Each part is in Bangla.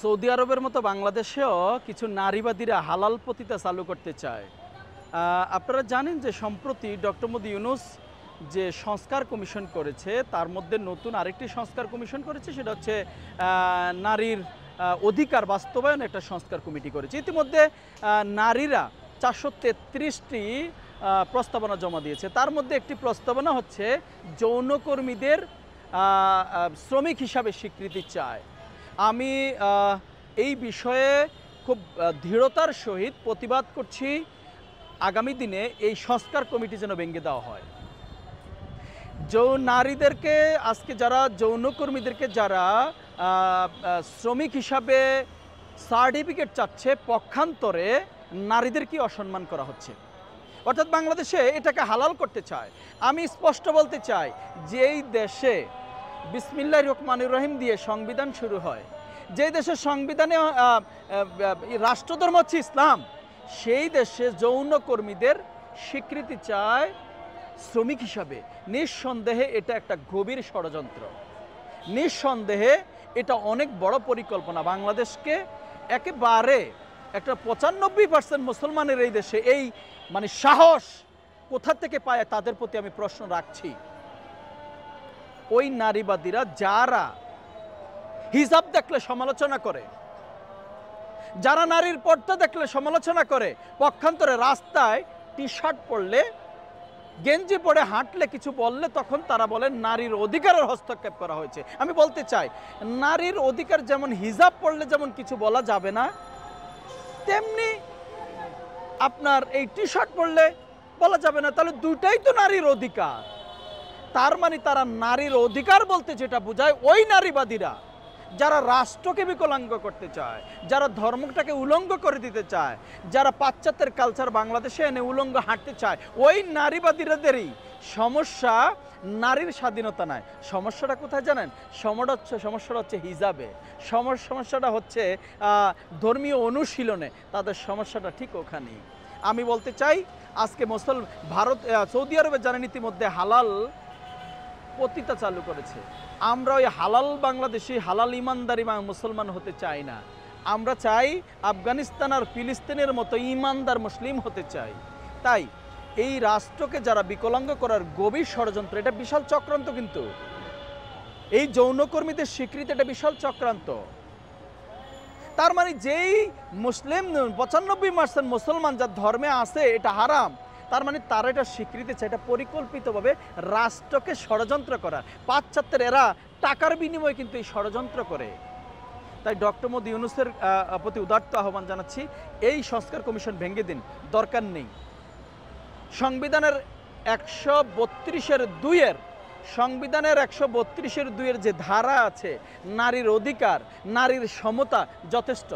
সৌদি আরবের মতো বাংলাদেশেও কিছু নারীবাদীরা হালাল পতিতা চালু করতে চায়। আপনারা জানেন যে সম্প্রতি ডক্টর মোহাম্মদ ইউনূস যে সংস্কার কমিশন করেছে তার মধ্যে নতুন আরেকটি সংস্কার কমিশন করেছে, সেটা হচ্ছে নারীর অধিকার বাস্তবায়ন একটা সংস্কার কমিটি করেছে। ইতিমধ্যে নারীরা 433টি প্রস্তাবনা জমা দিয়েছে। তার মধ্যে একটি প্রস্তাবনা হচ্ছে যৌনকর্মীদের শ্রমিক হিসাবে স্বীকৃতি চায়। আমি এই বিষয়ে খুব দৃঢ়তার সহিত প্রতিবাদ করছি, আগামী দিনে এই সংস্কার কমিটি যেন ভেঙে দেওয়া হয়। নারীদেরকে আজকে যারা যৌনকর্মীদেরকে যারা শ্রমিক হিসাবে সার্টিফিকেট চাচ্ছে, পক্ষান্তরে নারীদেরকে অসম্মান করা হচ্ছে, অর্থাৎ বাংলাদেশে এটাকে হালাল করতে চায়। আমি স্পষ্ট বলতে চাই যে এই দেশে বিসমিল্লাহির রহমানির রহিম দিয়ে সংবিধান শুরু হয়, যে দেশের সংবিধানে রাষ্ট্রধর্ম হচ্ছে ইসলাম, সেই দেশে যৌনকর্মীদের স্বীকৃতি চায় শ্রমিক হিসাবে। নিঃসন্দেহে এটা একটা গভীর ষড়যন্ত্র, নিঃসন্দেহে এটা অনেক বড় পরিকল্পনা। বাংলাদেশকে একেবারে একটা 95% মুসলমানের এই দেশে এই সাহস কোথা থেকে পায়, তাদের প্রতি আমি প্রশ্ন রাখছি। ওই নারীবাদীরা যারা হিজাব দেখলে সমালোচনা করে, যারা নারীর পর্দা দেখলে সমালোচনা করে, পক্ষান্তরে রাস্তায় টি শার্ট পরলে, গেঞ্জি পরে হাঁটলে, কিছু বললে তখন তারা বলেন নারীর অধিকারের হস্তক্ষেপ করা হয়েছে। আমি বলতে চাই, নারীর অধিকার যেমন হিজাব পরলে যেমন কিছু বলা যাবে না, তেমনি আপনার এই টি শার্ট পরলে বলা যাবে না। তাহলে দুটাই তো নারীর অধিকার। তার মানে তারা নারীর অধিকার বলতে যেটা বোঝায়, ওই নারীবাদীরা যারা রাষ্ট্রকে বিকলাঙ্গ করতে চায়, যারা ধর্মটাকে উলঙ্গ করে দিতে চায়, যারা পাশ্চাত্যের কালচার বাংলাদেশে এনে উলঙ্গ হাঁটতে চায়, ওই নারীবাদীরাদেরই সমস্যা নারীর স্বাধীনতা নয়। সমস্যাটা কোথায় জানেন? সমস্যাটা হচ্ছে হিজাবে, সমস্যাটা হচ্ছে ধর্মীয় অনুশীলনে। তাদের সমস্যাটা ঠিক ওখানেই। আমি বলতে চাই, আজকে সৌদি আরবে জানেন ইতিমধ্যে হালাল পতিতা চালু করেছে। আমরা ওই হালাল বাংলাদেশি, হালাল ইমানদারি মুসলমান হতে চাই না। আমরা চাই আফগানিস্তান আর ফিলিস্তিনের মতো ইমানদার মুসলিম হতে চাই। তাই এই রাষ্ট্রকে যারা বিকলাঙ্গ করার গভীর ষড়যন্ত্র, এটা বিশাল চক্রান্ত। কিন্তু এই যৌনকর্মীদের স্বীকৃতি এটা বিশাল চক্রান্ত। তার মানে যেই মুসলিম 95% মুসলমান যার ধর্মে আছে এটা হারাম, তার মানে তারা এটা স্বীকৃতি চায়। এটা পরিকল্পিতভাবে রাষ্ট্রকে ষড়যন্ত্র করা। পাশ্চাত্যের এরা টাকার বিনিময়ে কিন্তু এই ষড়যন্ত্র করে। তাই ডক্টর মোহাম্মদ ইউনূসের প্রতি উদাত্ত আহ্বান জানাচ্ছি, এই সংস্কার কমিশন ভেঙে দিন, দরকার নেই। সংবিধানের 132-এর যে ধারা আছে, নারীর অধিকার, নারীর সমতা যথেষ্ট।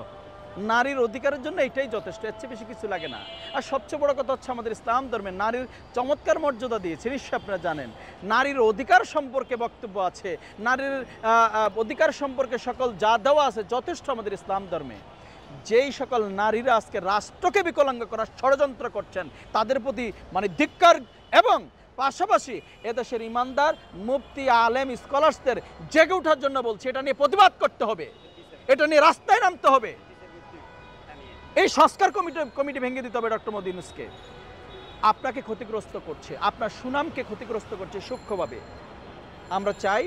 নারীর অধিকারের জন্য এটাই যথেষ্ট, এর চেয়ে বেশি কিছু লাগে না। আর সবচেয়ে বড় কথা হচ্ছে, আমাদের ইসলাম ধর্মে নারীর চমৎকার মর্যাদা দিয়েছে, নিশ্চয়ই আপনারা জানেন। নারীর অধিকার সম্পর্কে বক্তব্য আছে, নারীর অধিকার সম্পর্কে সকল যা দেওয়া আছে যথেষ্ট আমাদের ইসলাম ধর্মে। যেই সকল নারীরা আজকে রাষ্ট্রকে বিকলাঙ্গ করার ষড়যন্ত্র করছেন, তাদের প্রতি ধিক্কার, এবং পাশাপাশি এদেশের ইমানদার মুফতি, আলেম, স্কলার্সদের জেগে ওঠার জন্য বলছি, এটা নিয়ে প্রতিবাদ করতে হবে, এটা নিয়ে রাস্তায় নামতে হবে। এই সংস্কার কমিটি ভেঙে দিতে হবে ডক্টর মোহাম্মদ ইউনূসকে। আপনাকে ক্ষতিগ্রস্ত করছে, আপনার সুনামকে ক্ষতিগ্রস্ত করছে সূক্ষ্মভাবে। আমরা চাই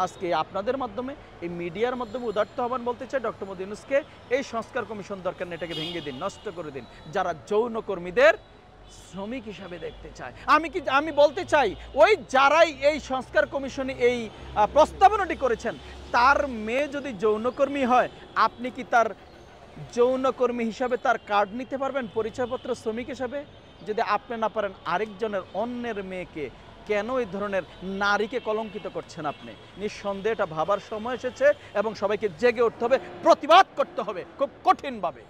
আজকে আপনাদের মাধ্যমে, এই মিডিয়ার মাধ্যমে উদাত্ত আহ্বান বলতে চাই ডক্টর মোহাম্মদ ইউনূসকে, এই সংস্কার কমিশন দরকার নেই, এটাকে ভেঙে দিন, নষ্ট করে দিন। যারা যৌনকর্মীদের শ্রমিক হিসাবে দেখতে চায়, আমি বলতে চাই, ওই যারাই এই সংস্কার কমিশনে এই প্রস্তাবনাটি করেছেন, তার মেয়ে যদি যৌনকর্মী হয়, আপনি কি তার যৌনকর্মী হিসাবে তার কার্ড নিতে পারবেন, পরিচয়পত্র, শ্রমিক হিসাবে? যদি আপনি না পারেন, আরেকজনের, অন্যের মেয়েকে কেন এই ধরনের নারীকে কলঙ্কিত করছেন আপনি? নিঃসন্দেহে এটা ভাবার সময় এসেছে এবং সবাইকে জেগে উঠতে হবে, প্রতিবাদ করতে হবে খুব কঠিনভাবে।